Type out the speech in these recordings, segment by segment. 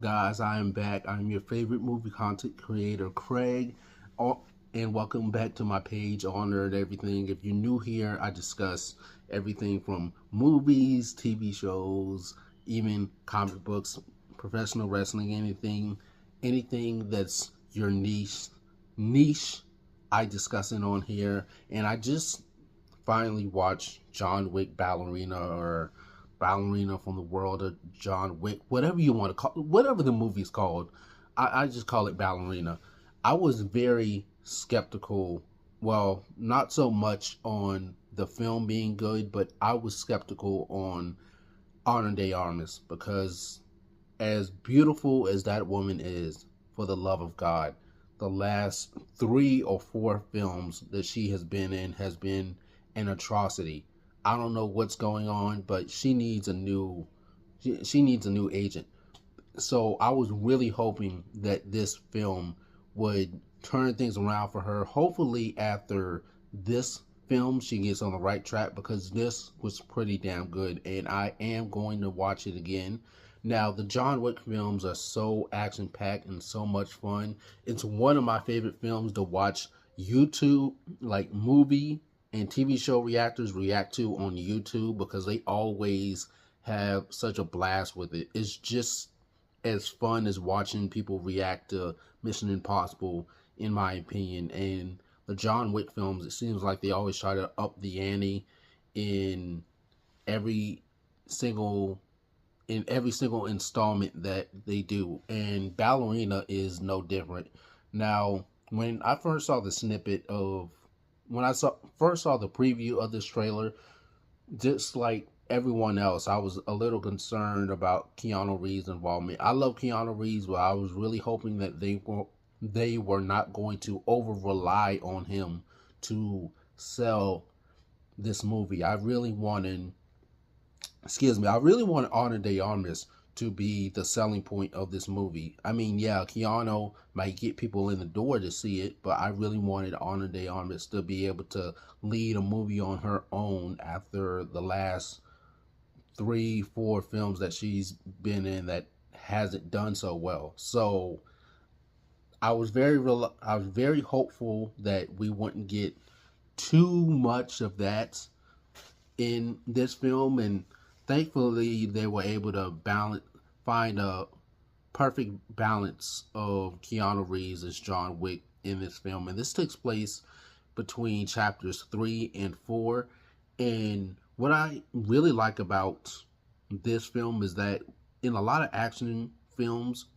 Guys, I am back. I'm your favorite movie content creator, Craig, and welcome back to my page, Honor and Everything. If you're new here, I discuss everything from movies, TV shows, even comic books, professional wrestling, anything that's your niche. I discuss it on here, and I just finally watched John Wick Ballerina or Ballerina from the World of John Wick, whatever you want to call whatever the movie's called. I just call it Ballerina. I was very skeptical. Well, not so much on the film being good, but I was skeptical on Armas because as beautiful as that woman is, for the love of God, the last 3 or 4 films that she has been in has been an atrocity. I don't know what's going on, but she needs a new agent. So I was really hoping that this film would turn things around for her. Hopefully after this film she gets on the right track, because this was pretty damn good and I am going to watch it again. Now the John Wick films are so action packed and so much fun. It's one of my favorite films to watch YouTube, like movie and TV show reactors react to on YouTube, because they always have such a blast with it. It's just as fun as watching people react to Mission Impossible, in my opinion. And the John Wick films, it seems like they always try to up the ante in every single every single installment that they do. And Ballerina is no different. Now, when I first saw the snippet of when I saw first saw the preview of this trailer, just like everyone else, I was a little concerned about Keanu Reeves' involvement. I love Keanu Reeves, but I was really hoping that they were not going to over rely on him to sell this movie. I really wanted anadearmas to be the selling point of this movie. I mean, yeah, Keanu might get people in the door to see it, but I really wanted anadearmas to be able to lead a movie on her own after the last 3, 4 films that she's been in that hasn't done so well. So I was very hopeful that we wouldn't get too much of that in this film, and thankfully they were able to find a perfect balance of Keanu Reeves as John Wick in this film. And this takes place between chapters 3 and 4. And what I really like about this film is that in a lot of action films,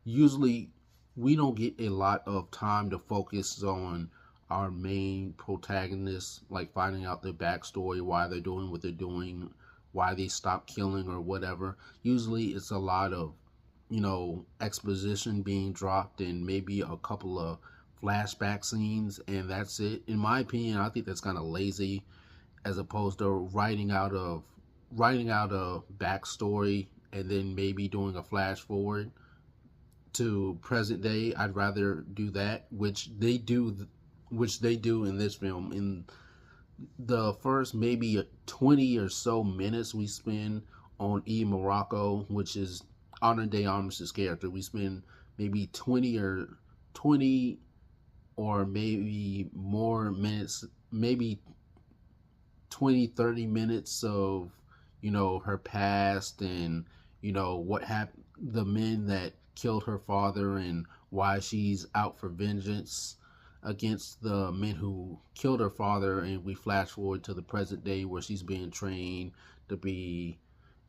usually we don't get a lot of time to focus on our main protagonists, like finding out their backstory, why they're doing what they're doing, why they stopped killing or whatever. Usually it's a lot of, exposition being dropped and maybe a couple of flashback scenes, and that's it. In my opinion, I think that's kind of lazy, as opposed to writing out a backstory and then maybe doing a flash forward to present day. I'd rather do that, which they do in this film. In the first maybe 20 or so minutes we spend on Morocco, which is Ana de Armas' character, we spend maybe 20 or maybe more minutes, maybe 20, 30 minutes of her past, and what happened, the men that killed her father, and why she's out for vengeance against the men who killed her father. And we flash forward to the present day where she's being trained to be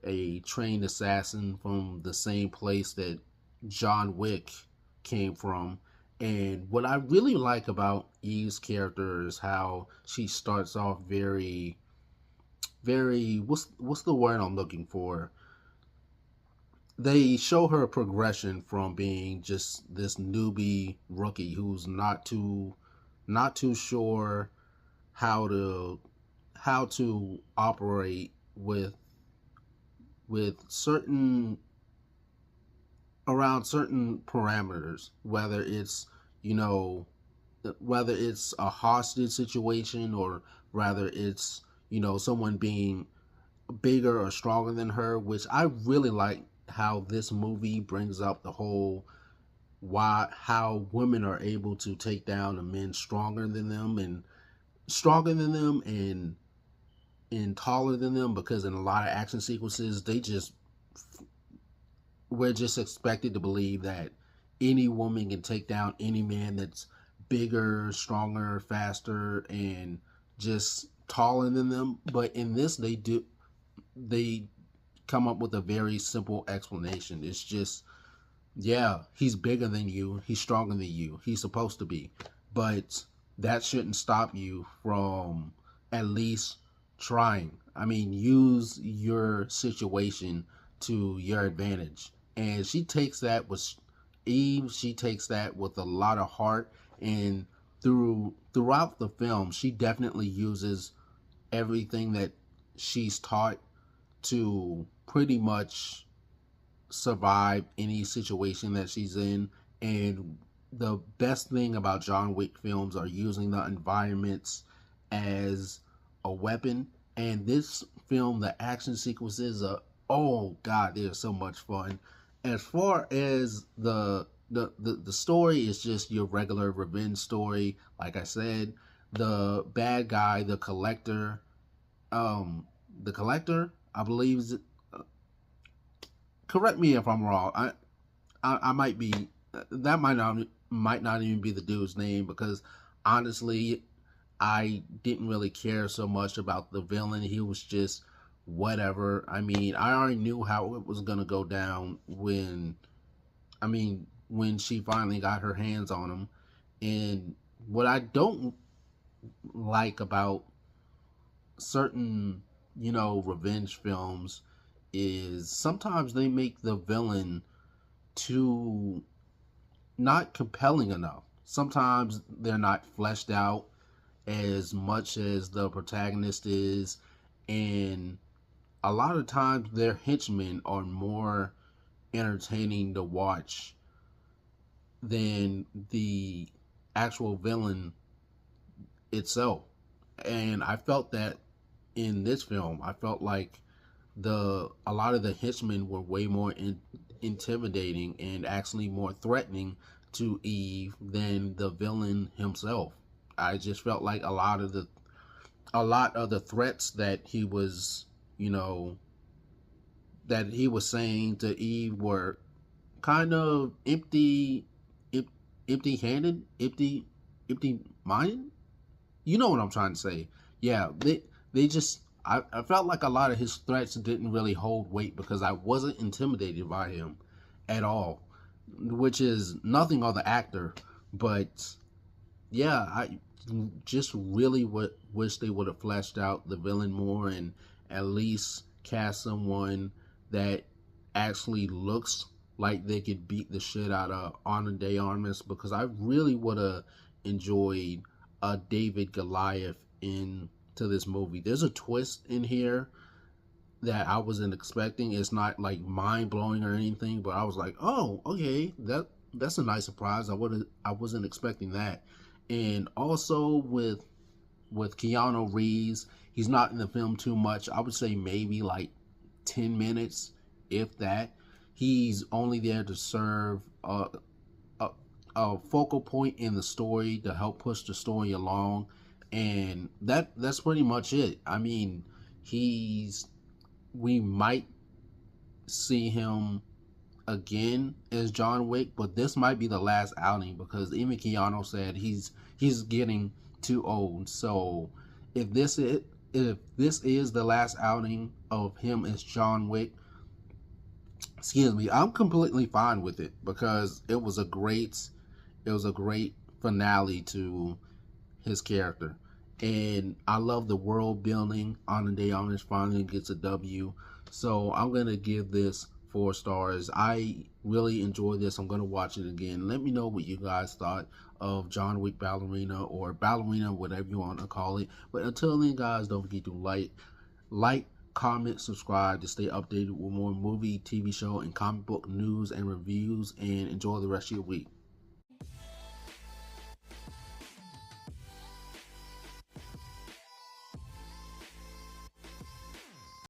a trained assassin from the same place that John Wick came from. And what I really like about Eve's character is how she starts off very what's the word I'm looking for? They show her progression from being just this newbie rookie who's not too sure how to operate with certain around certain parameters, you know whether it's a hostage situation, or rather it's someone being bigger or stronger than her, which I really like. how this movie brings up the whole how women are able to take down the men stronger than them and taller than them, because in a lot of action sequences we're just expected to believe that any woman can take down any man that's bigger, stronger, faster, and just taller than them. But in this, they come up with a very simple explanation. It's just, yeah, he's bigger than you, he's stronger than you, he's supposed to be, but that shouldn't stop you from at least trying. I mean, use your situation to your advantage. And she takes that with a lot of heart, and throughout the film she definitely uses everything that she's taught to pretty much survive any situation that she's in. And the best thing about John Wick films are using the environments as a weapon. And this film, the action sequences are, oh god, they're so much fun. As far as the story is just your regular revenge story. Like I said, the bad guy, the collector, I believe is, correct me if I'm wrong. I might be, that might not even be the dude's name, because honestly, I didn't really care so much about the villain. He was just whatever. I mean, I already knew how it was gonna go down when she finally got her hands on him. And what I don't like about certain, revenge films is sometimes they make the villain too not compelling enough. Sometimes they're not fleshed out as much as the protagonist is, and a lot of times their henchmen are more entertaining to watch than the actual villain itself. And I felt that in this film. I felt like a lot of the henchmen were way more intimidating and actually more threatening to Eve than the villain himself. I just felt like a lot of the threats that he was saying to Eve were kind of empty-handed, empty-minded. You know what I'm trying to say? Yeah, they just. I felt like a lot of his threats didn't really hold weight because I wasn't intimidated by him at all, which is nothing on the actor. But yeah, I just really wish they would have fleshed out the villain more and at least cast someone that actually looks like they could beat the shit out of anadearmas, because I really would have enjoyed a David Goliath into this movie. There's a twist in here that I wasn't expecting. It's not like mind blowing or anything, but I was like, oh, okay, that's a nice surprise. I wasn't expecting that. And also with Keanu Reeves, he's not in the film too much. I would say maybe like 10 minutes, if that. He's only there to serve a focal point in the story to help push the story along, and that's pretty much it. I mean, we might see him again as John Wick, but this might be the last outing, because even Keanu said he's getting too old. So if this is the last outing of him as John Wick, excuse me, I'm completely fine with it, because it was a great finale to his character. And I love the world building. Anadearmas finally gets a W. So I'm going to give this 4 stars. I really enjoyed this. I'm going to watch it again. Let me know what you guys thought of John Wick Ballerina, or Ballerina, whatever you want to call it. But until then, guys, don't forget to like, comment, subscribe to stay updated with more movie, TV show, and comic book news and reviews. And enjoy the rest of your week.